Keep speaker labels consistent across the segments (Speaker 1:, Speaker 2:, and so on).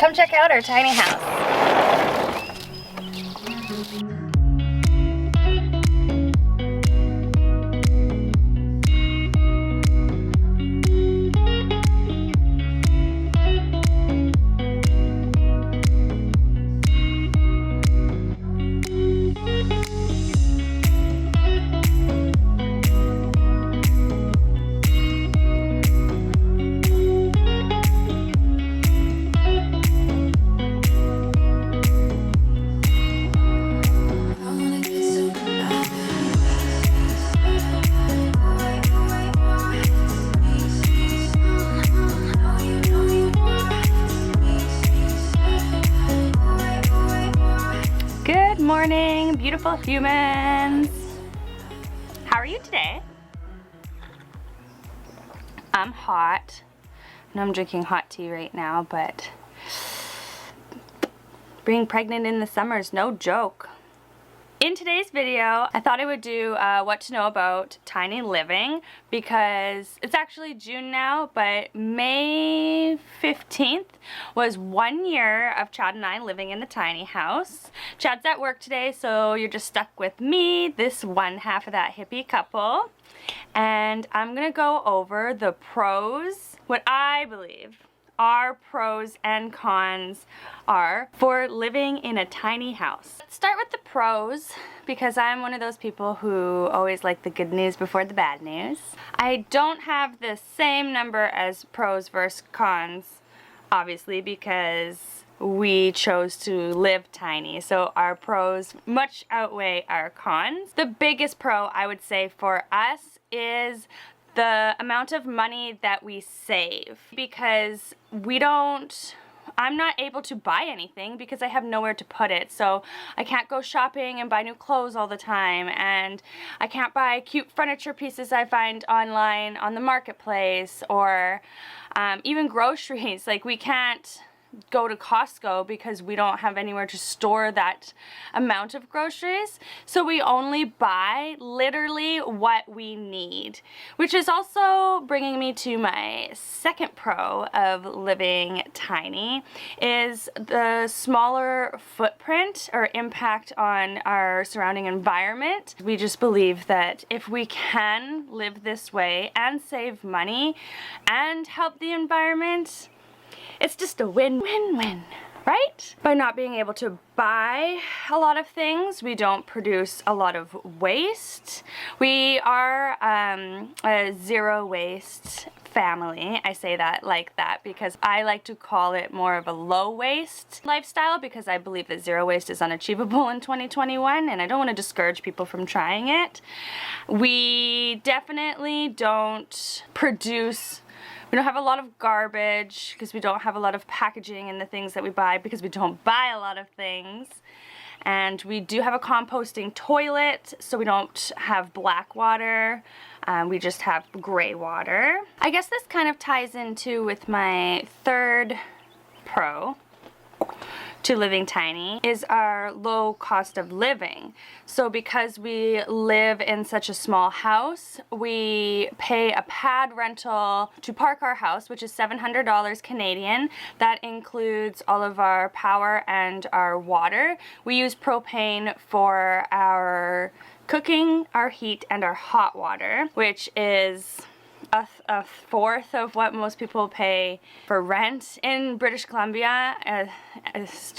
Speaker 1: Come check out our tiny house. Good morning, beautiful humans. How are you today? I'm hot. I know I'm drinking hot tea right now, but being pregnant in the summer is no joke. In today's video, I thought I would do what to know about tiny living because it's actually June now, but May 15th was 1 year of Chad and I living in the tiny house. Chad's at work today, so you're just stuck with me, this one half of that hippie couple. And I'm gonna go over the pros, what I believe our pros and cons are for living in a tiny house. Let's start with the pros because I'm one of those people who always like the good news before the bad news. I don't have the same number as pros versus cons, obviously, because we chose to live tiny, so our pros much outweigh our cons. The biggest pro I would say for us is the amount of money that we save, because I'm not able to buy anything because I have nowhere to put it. So I can't go shopping and buy new clothes all the time, and I can't buy cute furniture pieces I find online on the marketplace, or even groceries. Like, we can't go to Costco because we don't have anywhere to store that amount of groceries. So we only buy literally what we need, which is also bringing me to my second pro of living tiny, is the smaller footprint or impact on our surrounding environment. We just believe that if we can live this way and save money and help the environment, it's just a win-win-win, right? By not being able to buy a lot of things, we don't produce a lot of waste. We are a zero waste family. I say that like that because I like to call it more of a low waste lifestyle, because I believe that zero waste is unachievable in 2021, and I don't want to discourage people from trying it. We definitely don't produce. We don't have a lot of garbage because we don't have a lot of packaging in the things that we buy, because we don't buy a lot of things. And we do have a composting toilet, so we don't have black water. We just have gray water. I guess this kind of ties into with my third pro to living tiny, is our low cost of living. So because we live in such a small house, we pay a pad rental to park our house, which is $700 Canadian. That includes all of our power and our water. We use propane for our cooking, our heat, and our hot water, which is a fourth of what most people pay for rent in British Columbia. It's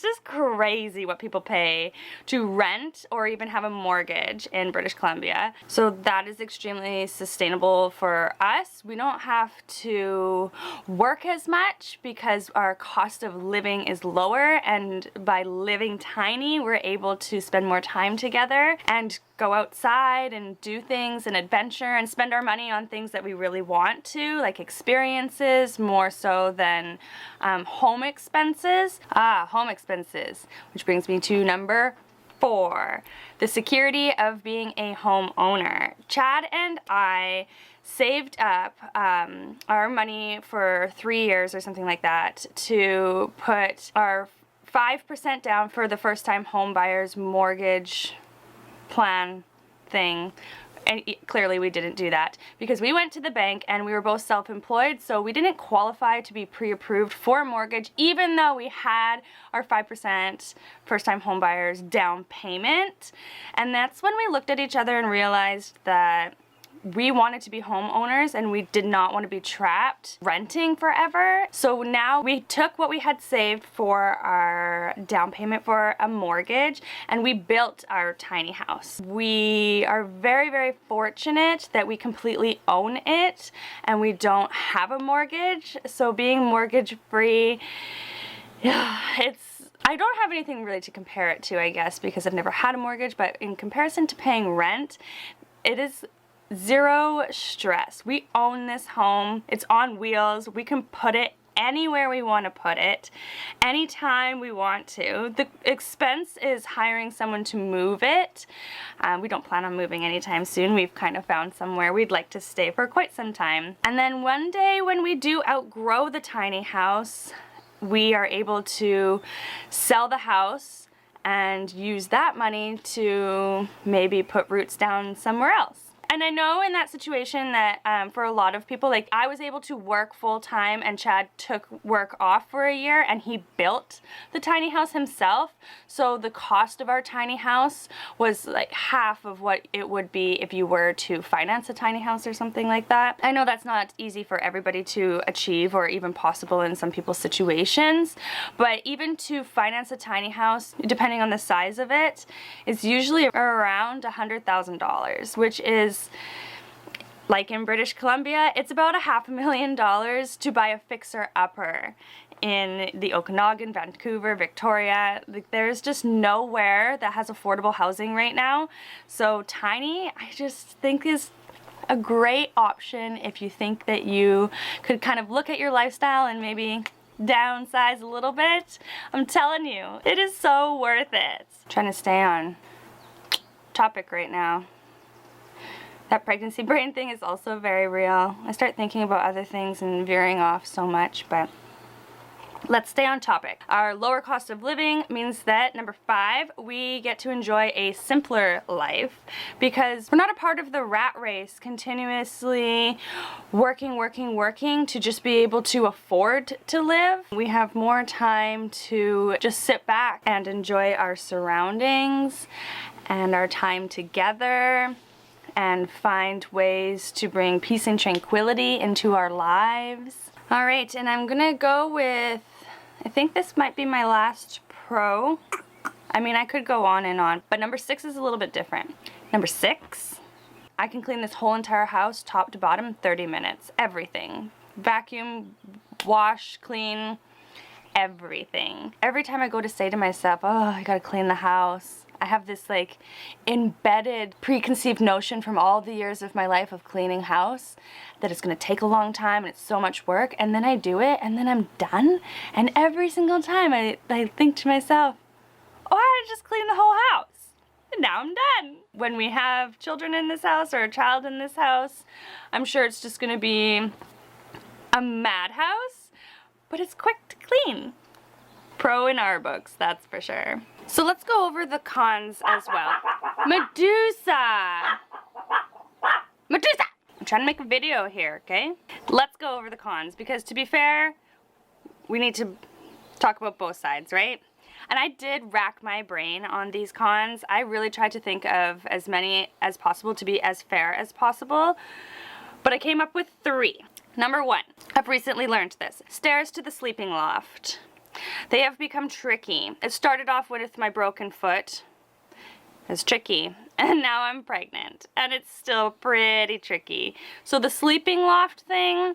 Speaker 1: just crazy what people pay to rent or even have a mortgage in British Columbia. So that is extremely sustainable for us. We don't have to work as much because our cost of living is lower, and by living tiny, we're able to spend more time together and go outside and do things and adventure and spend our money on things that we really want to, like experiences, more so than home expenses. Home expenses, which brings me to number 4, the security of being a homeowner. Chad and I saved up our money for 3 years or something like that to put our 5% down for the first time home buyers mortgage plan thing. And clearly we didn't do that because we went to the bank and we were both self-employed, so we didn't qualify to be pre-approved for a mortgage even though we had our 5% first-time homebuyers down payment. And that's when we looked at each other and realized that we wanted to be homeowners and we did not want to be trapped renting forever. So now we took what we had saved for our down payment for a mortgage and we built our tiny house. We are very, very fortunate that we completely own it and we don't have a mortgage. So being mortgage free, I don't have anything really to compare it to, I guess, because I've never had a mortgage, but in comparison to paying rent, it is zero stress. We own this home. It's on wheels. We can put it anywhere we want to put it, anytime we want to. The expense is hiring someone to move it. We don't plan on moving anytime soon. We've kind of found somewhere we'd like to stay for quite some time. And then one day when we do outgrow the tiny house, we are able to sell the house and use that money to maybe put roots down somewhere else. And I know in that situation that for a lot of people, like I was able to work full time and Chad took work off for a year and he built the tiny house himself. So the cost of our tiny house was like half of what it would be if you were to finance a tiny house or something like that. I know that's not easy for everybody to achieve or even possible in some people's situations, but even to finance a tiny house, depending on the size of it, is usually around $100,000, which is, like in British Columbia, it's about $500,000 to buy a fixer-upper in the Okanagan, Vancouver, Victoria. Like, there's just nowhere that has affordable housing right now. So tiny, I just think is a great option if you think that you could kind of look at your lifestyle and maybe downsize a little bit. I'm telling you, it is so worth it. I'm trying to stay on topic right now. That pregnancy brain thing is also very real. I start thinking about other things and veering off so much, but let's stay on topic. Our lower cost of living means that, number 5, we get to enjoy a simpler life because we're not a part of the rat race, continuously working to just be able to afford to live. We have more time to just sit back and enjoy our surroundings and our time together, and find ways to bring peace and tranquility into our lives. All right, and I'm gonna go with, I think this might be my last pro. I mean, I could go on and on, but number 6 is a little bit different. Number 6, I can clean this whole entire house top to bottom in 30 minutes. Everything. Vacuum, wash, clean, everything. Every time I go to say to myself, oh, I gotta clean the house, I have this like embedded preconceived notion from all the years of my life of cleaning house that it's gonna take a long time and it's so much work, and then I do it and then I'm done, and every single time I think to myself, oh, I just cleaned the whole house and now I'm done. When we have children in this house or a child in this house, I'm sure it's just gonna be a madhouse, but it's quick to clean. Pro in our books, that's for sure. So let's go over the cons as well. Medusa! Medusa! I'm trying to make a video here, okay? Let's go over the cons, because to be fair, we need to talk about both sides, right? And I did rack my brain on these cons. I really tried to think of as many as possible to be as fair as possible, but I came up with 3. Number 1, I've recently learned this. Stairs to the sleeping loft. They have become tricky. It started off with my broken foot. It's tricky. And now I'm pregnant. And it's still pretty tricky. So the sleeping loft thing,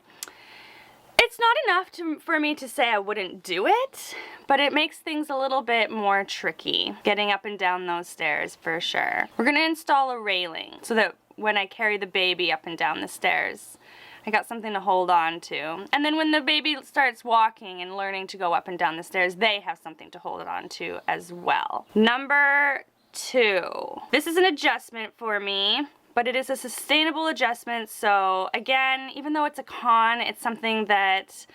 Speaker 1: it's not enough for me to say I wouldn't do it, but it makes things a little bit more tricky. Getting up and down those stairs for sure. We're gonna install a railing so that when I carry the baby up and down the stairs, I got something to hold on to. And then when the baby starts walking and learning to go up and down the stairs, they have something to hold on to as well. Number 2. This is an adjustment for me, but it is a sustainable adjustment. So again, even though it's a con, it's something that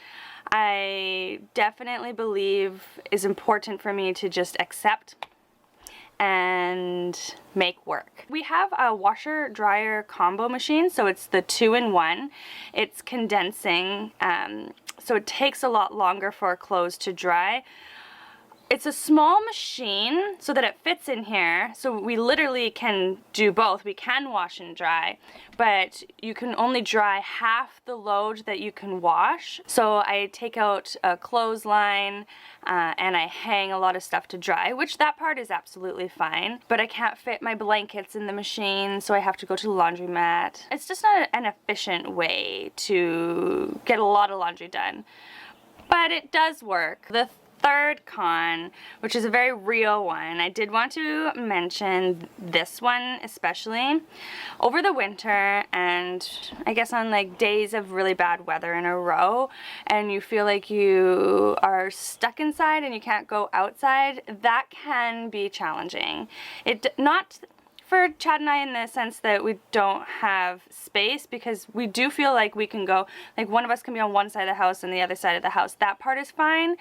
Speaker 1: I definitely believe is important for me to just accept and make work. We have a washer dryer combo machine, so it's the 2-in-1. It's condensing, so it takes a lot longer for our clothes to dry. It's a small machine so that it fits in here, so we literally can do both. We can wash and dry, but you can only dry half the load that you can wash. So I take out a clothesline and I hang a lot of stuff to dry, which that part is absolutely fine, but I can't fit my blankets in the machine, so I have to go to the laundromat. It's just not an efficient way to get a lot of laundry done, but it does work. The third con, which is a very real one, I did want to mention this one especially. Over the winter, and I guess on like days of really bad weather in a row, and you feel like you are stuck inside and you can't go outside, that can be challenging. Not for Chad and I in the sense that we don't have space, because we do feel like we can go, like one of us can be on one side of the house and the other side of the house. That part is fine.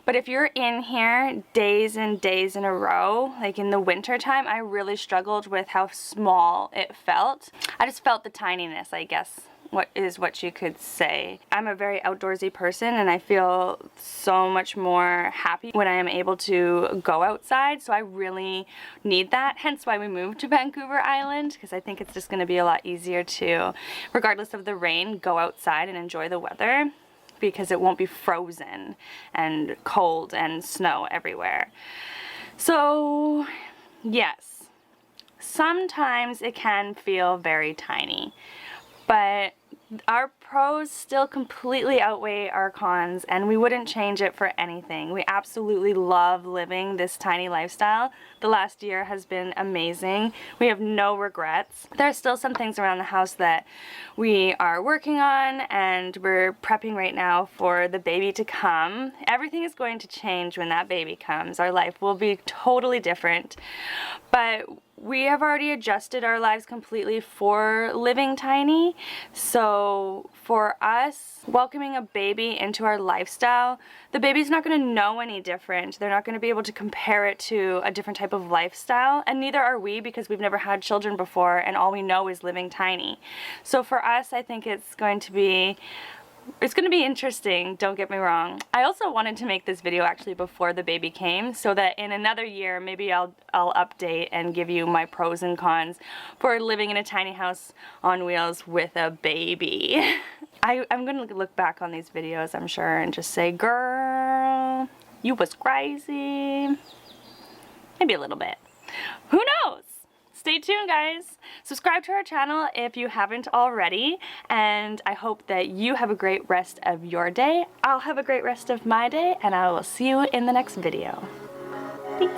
Speaker 1: But if you're in here days and days in a row, like in the winter time, I really struggled with how small it felt. I just felt the tininess, I guess, what you could say. I'm a very outdoorsy person, and I feel so much more happy when I am able to go outside, so I really need that, hence why we moved to Vancouver Island, because I think it's just going to be a lot easier to, regardless of the rain, go outside and enjoy the weather, because it won't be frozen and cold and snow everywhere. So yes, sometimes it can feel very tiny, but our pros still completely outweigh our cons, and we wouldn't change it for anything. We absolutely love living this tiny lifestyle. The last year has been amazing. We have no regrets. There are still some things around the house that we are working on, and we're prepping right now for the baby to come. Everything is going to change when that baby comes. Our life will be totally different, but we have already adjusted our lives completely for living tiny. So for us, welcoming a baby into our lifestyle, the baby's not going to know any different. They're not going to be able to compare it to a different type of lifestyle, and neither are we, because we've never had children before and all we know is living tiny. So for us, I think it's going to be interesting, don't get me wrong. I also wanted to make this video actually before the baby came, so that in another year maybe I'll update and give you my pros and cons for living in a tiny house on wheels with a baby. I'm gonna look back on these videos, I'm sure, and just say, girl, you was crazy. Maybe a little bit. Who knows? Stay tuned, guys. Subscribe to our channel if you haven't already, and I hope that you have a great rest of your day. I'll have a great rest of my day, and I will see you in the next video. Peace.